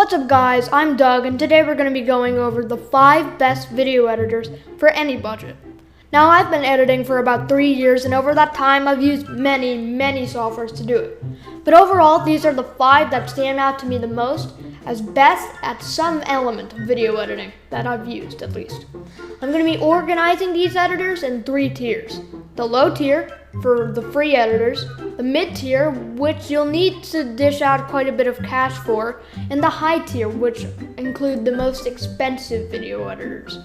What's up guys, I'm Doug and today we're going to be going over the 5 best video editors for any budget. Now I've been editing for about 3 years and over that time I've used many softwares to do it. But overall these are the 5 that stand out to me the most as best at some element of video editing that I've used at least. I'm going to be organizing these editors in 3 tiers. The low tier for the free editors, the mid tier which you'll need to dish out quite a bit of cash for, and the high tier which include the most expensive video editors.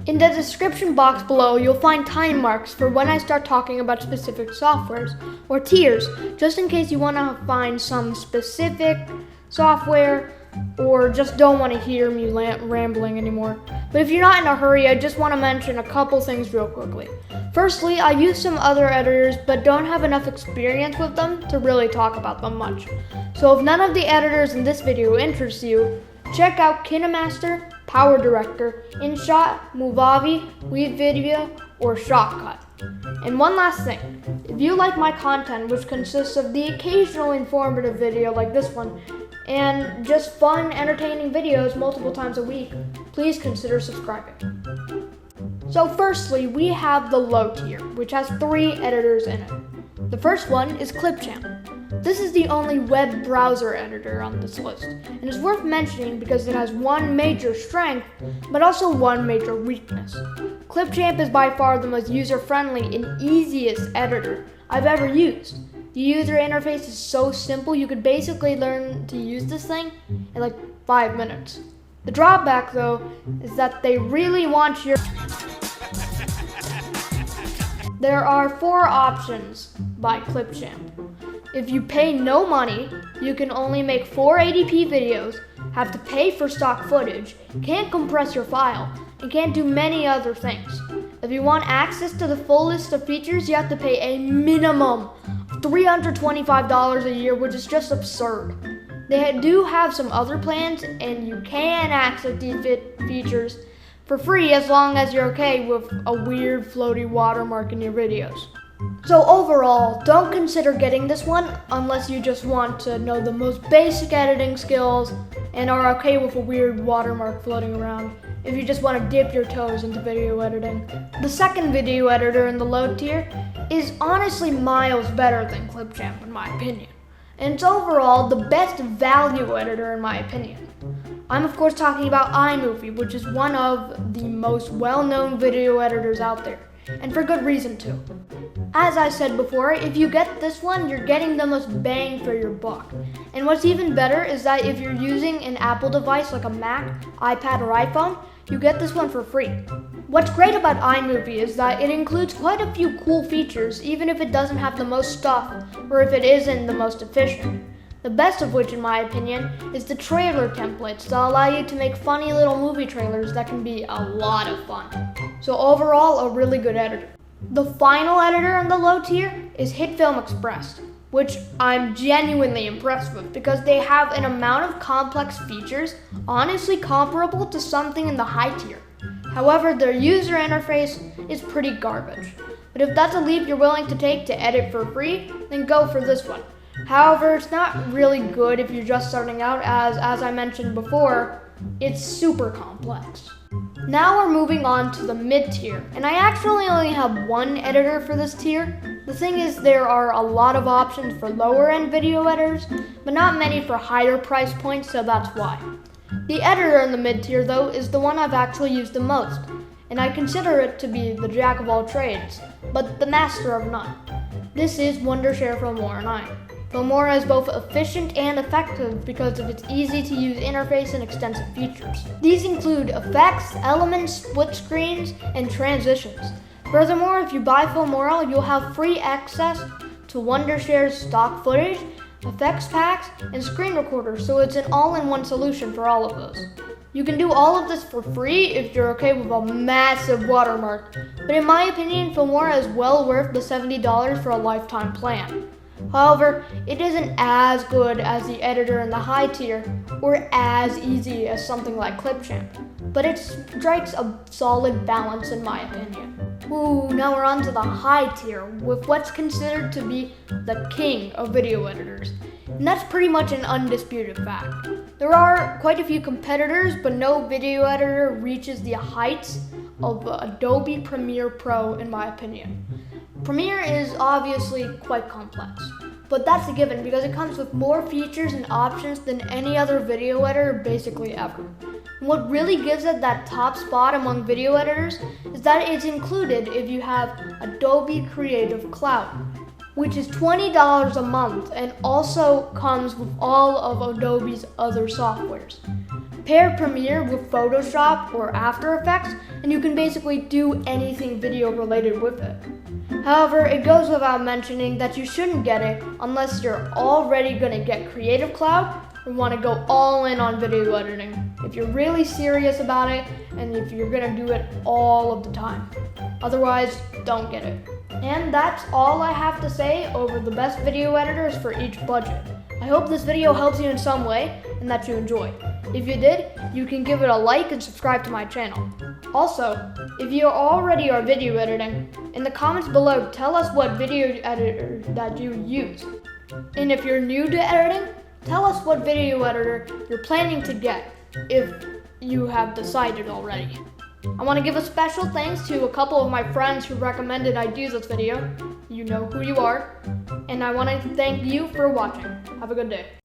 In the description box below you'll find time marks for when I start talking about specific softwares or tiers, just in case you want to find some specific software or just don't want to hear me rambling anymore. But if you're not in a hurry, I just want to mention a couple things real quickly. Firstly, I use some other editors but don't have enough experience with them to really talk about them much. So if none of the editors in this video interests you, check out KineMaster, PowerDirector, InShot, Movavi, WeVideo, or Shotcut. And one last thing, if you like my content, which consists of the occasional informative video like this one, and just fun, entertaining videos multiple times a week, please consider subscribing. So firstly, we have the low tier, which has 3 editors in it. The first one is clipchamp. This is the only web browser editor on this list, and it's worth mentioning because it has one major strength, but also one major weakness. clipchamp is by far the most user-friendly and easiest editor I've ever used. The user interface is so simple you could basically learn to use this thing in like 5 minutes. The drawback though is that they really want your... There are 4 options by clipchamp. If you pay no money, you can only make 480p videos, have to pay for stock footage, can't compress your file, and can't do many other things. If you want access to the full list of features, you have to pay a minimum of $325 a year, which is just absurd. They do have some other plans, and you can access these features for free as long as you're okay with a weird floaty watermark in your videos. So overall, don't consider getting this one unless you just want to know the most basic editing skills and are okay with a weird watermark floating around if you just want to dip your toes into video editing. The second video editor in the low tier is honestly miles better than clipchamp in my opinion. And it's overall the best value editor in my opinion. I'm of course talking about iMovie, which is one of the most well-known video editors out there, and for good reason too. As I said before, if you get this one, you're getting the most bang for your buck. And what's even better is that if you're using an Apple device like a Mac, iPad, or iPhone, you get this one for free. What's great about iMovie is that it includes quite a few cool features, even if it doesn't have the most stuff, or if it isn't the most efficient. The best of which, in my opinion, is the trailer templates that allow you to make funny little movie trailers that can be a lot of fun. So overall, a really good editor. The final editor in the low tier is Hitfilm Express, which I'm genuinely impressed with because they have an amount of complex features honestly comparable to something in the high tier. However, their user interface is pretty garbage. But if that's a leap you're willing to take to edit for free, then go for this one. However, it's not really good if you're just starting out as I mentioned before, it's super complex. Now we're moving on to the mid tier, and I actually only have one editor for this tier. The thing is, there are a lot of options for lower end video editors, but not many for higher price points, so that's why. The editor in the mid tier though is the one I've actually used the most, and I consider it to be the jack of all trades, but the master of none. This is WonderShare Filmora 9. Filmora is both efficient and effective because of its easy-to-use interface and extensive features. These include effects, elements, split screens, and transitions. Furthermore, if you buy Filmora, you'll have free access to WonderShare's stock footage, effects packs, and screen recorders, so it's an all-in-one solution for all of those. You can do all of this for free if you're okay with a massive watermark, but in my opinion, Filmora is well worth the $70 for a lifetime plan. However, it isn't as good as the editor in the high tier, or as easy as something like clipchamp, but it strikes a solid balance in my opinion. Now we're on to the high tier, with what's considered to be the king of video editors, and that's pretty much an undisputed fact. There are quite a few competitors, but no video editor reaches the heights of Adobe Premiere Pro in my opinion. Premiere is obviously quite complex, but that's a given because it comes with more features and options than any other video editor basically ever. And what really gives it that top spot among video editors is that it's included if you have Adobe Creative Cloud, which is $20 a month and also comes with all of Adobe's other softwares. Pair Premiere with Photoshop or After Effects and you can basically do anything video related with it. However, it goes without mentioning that you shouldn't get it unless you're already going to get Creative Cloud or want to go all in on video editing. If you're really serious about it and if you're going to do it all of the time. Otherwise, don't get it. And that's all I have to say over the best video editors for each budget. I hope this video helps you in some way and that you enjoy. If you did, you can give it a like and subscribe to my channel. Also, if you already are video editing, in the comments below tell us what video editor that you use. And if you're new to editing, tell us what video editor you're planning to get if you have decided already. I want to give a special thanks to a couple of my friends who recommended I do this video. You know who you are. And I want to thank you for watching. Have a good day.